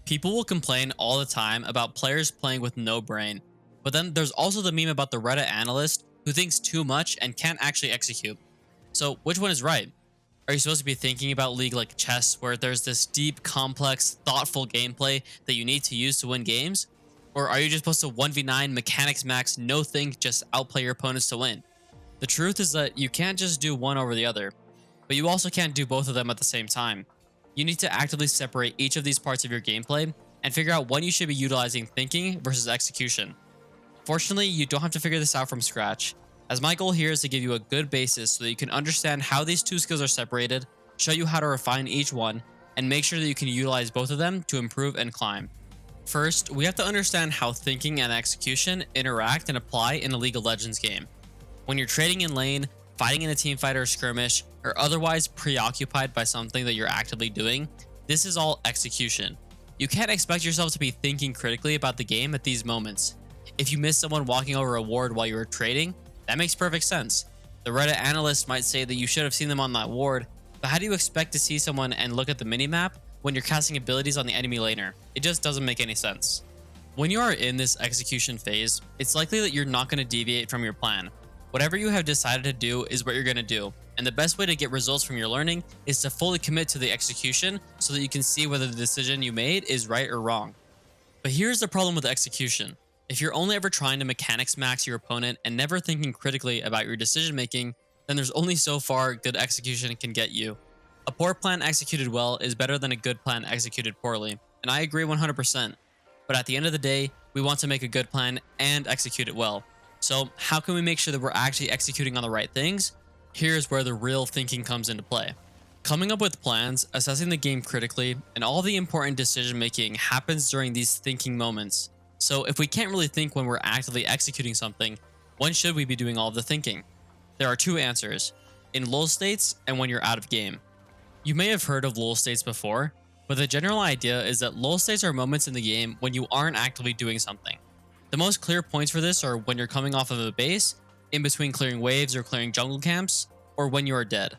People will complain all the time about players playing with no brain, but then there's also the meme about the Reddit analyst who thinks too much and can't actually execute. So, which one is right? Are you supposed to be thinking about League like chess, where there's this deep, complex, thoughtful gameplay that you need to use to win games? Or are you just supposed to 1v9 mechanics max, no think, just outplay your opponents to win? The truth is that you can't just do one over the other, but you also can't do both of them at the same time. You need to actively separate each of these parts of your gameplay and figure out when you should be utilizing thinking versus execution. Fortunately, you don't have to figure this out from scratch, as my goal here is to give you a good basis so that you can understand how these two skills are separated, show you how to refine each one, and make sure that you can utilize both of them to improve and climb. First, we have to understand how thinking and execution interact and apply in a League of Legends game. When you're trading in lane, fighting in a teamfight or skirmish, or otherwise preoccupied by something that you're actively doing, this is all execution. You can't expect yourself to be thinking critically about the game at these moments. If you miss someone walking over a ward while you were trading, that makes perfect sense. The Reddit analyst might say that you should have seen them on that ward, but how do you expect to see someone and look at the minimap when you're casting abilities on the enemy laner? It just doesn't make any sense. When you are in this execution phase, it's likely that you're not going to deviate from your plan. Whatever you have decided to do is what you're going to do, and the best way to get results from your learning is to fully commit to the execution so that you can see whether the decision you made is right or wrong. But here's the problem with execution. If you're only ever trying to mechanics max your opponent and never thinking critically about your decision making, then there's only so far good execution can get you. A poor plan executed well is better than a good plan executed poorly, and I agree 100%. But at the end of the day, we want to make a good plan and execute it well. So how can we make sure that we're actually executing on the right things? Here's where the real thinking comes into play. Coming up with plans, assessing the game critically, and all the important decision making happens during these thinking moments. So if we can't really think when we're actively executing something, when should we be doing all of the thinking? There are two answers: in lull states and when you're out of game. You may have heard of lull states before, but the general idea is that lull states are moments in the game when you aren't actively doing something. The most clear points for this are when you're coming off of a base, in between clearing waves or clearing jungle camps, or when you are dead.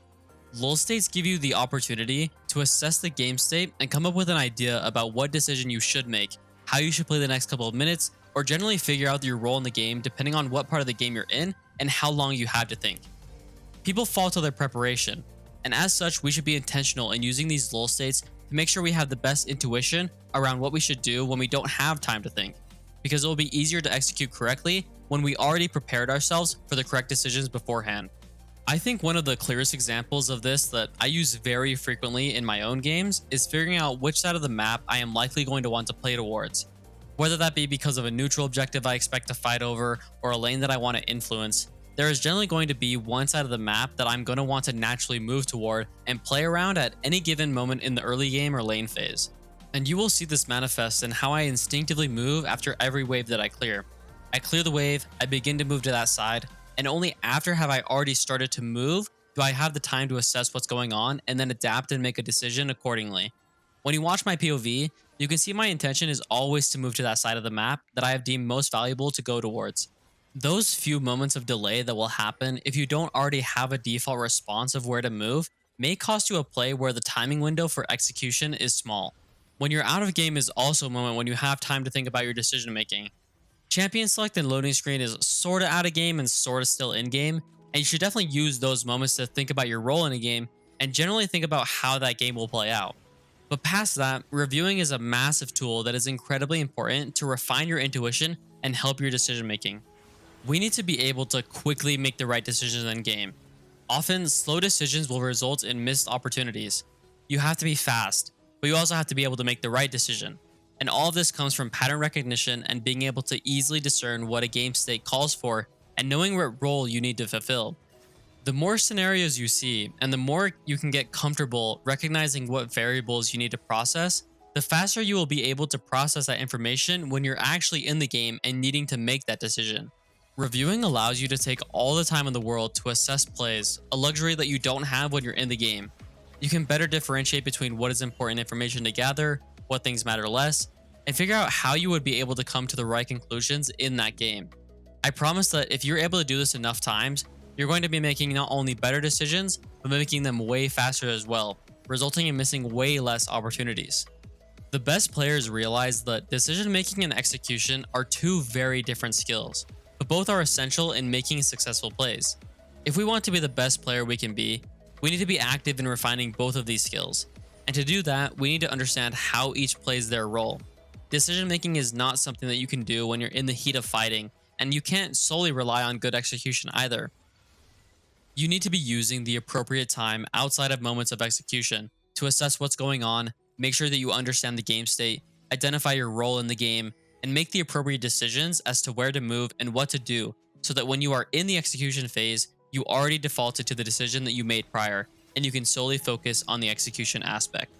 Lull states give you the opportunity to assess the game state and come up with an idea about what decision you should make, how you should play the next couple of minutes, or generally figure out your role in the game depending on what part of the game you're in and how long you have to think. People fall to their preparation, and as such, we should be intentional in using these lull states to make sure we have the best intuition around what we should do when we don't have time to think, because it will be easier to execute correctly when we already prepared ourselves for the correct decisions beforehand. I think one of the clearest examples of this that I use very frequently in my own games is figuring out which side of the map I am likely going to want to play towards. Whether that be because of a neutral objective I expect to fight over or a lane that I want to influence, there is generally going to be one side of the map that I'm going to want to naturally move toward and play around at any given moment in the early game or lane phase. And you will see this manifest in how I instinctively move after every wave that I clear. I clear the wave, I begin to move to that side, and only after have I already started to move do I have the time to assess what's going on and then adapt and make a decision accordingly. When you watch my POV, you can see my intention is always to move to that side of the map that I have deemed most valuable to go towards. Those few moments of delay that will happen if you don't already have a default response of where to move may cost you a play where the timing window for execution is small. When you're out of game is also a moment when you have time to think about your decision making. Champion select and loading screen is sorta out of game and sorta still in game, and you should definitely use those moments to think about your role in a game and generally think about how that game will play out. But past that, reviewing is a massive tool that is incredibly important to refine your intuition and help your decision making. We need to be able to quickly make the right decisions in game. Often, slow decisions will result in missed opportunities. You have to be fast, but you also have to be able to make the right decision. And all of this comes from pattern recognition and being able to easily discern what a game state calls for and knowing what role you need to fulfill. The more scenarios you see and the more you can get comfortable recognizing what variables you need to process, the faster you will be able to process that information when you're actually in the game and needing to make that decision. Reviewing allows you to take all the time in the world to assess plays, a luxury that you don't have when you're in the game. You can better differentiate between what is important information to gather, what things matter less, and figure out how you would be able to come to the right conclusions in that game. I promise that if you're able to do this enough times, you're going to be making not only better decisions, but making them way faster as well, resulting in missing way less opportunities. The best players realize that decision making and execution are two very different skills, but both are essential in making successful plays. If we want to be the best player we can be, we need to be active in refining both of these skills. And to do that, we need to understand how each plays their role. Decision making is not something that you can do when you're in the heat of fighting, and you can't solely rely on good execution either. You need to be using the appropriate time outside of moments of execution to assess what's going on, make sure that you understand the game state, identify your role in the game, and make the appropriate decisions as to where to move and what to do so that when you are in the execution phase, you already defaulted to the decision that you made prior and you can solely focus on the execution aspect.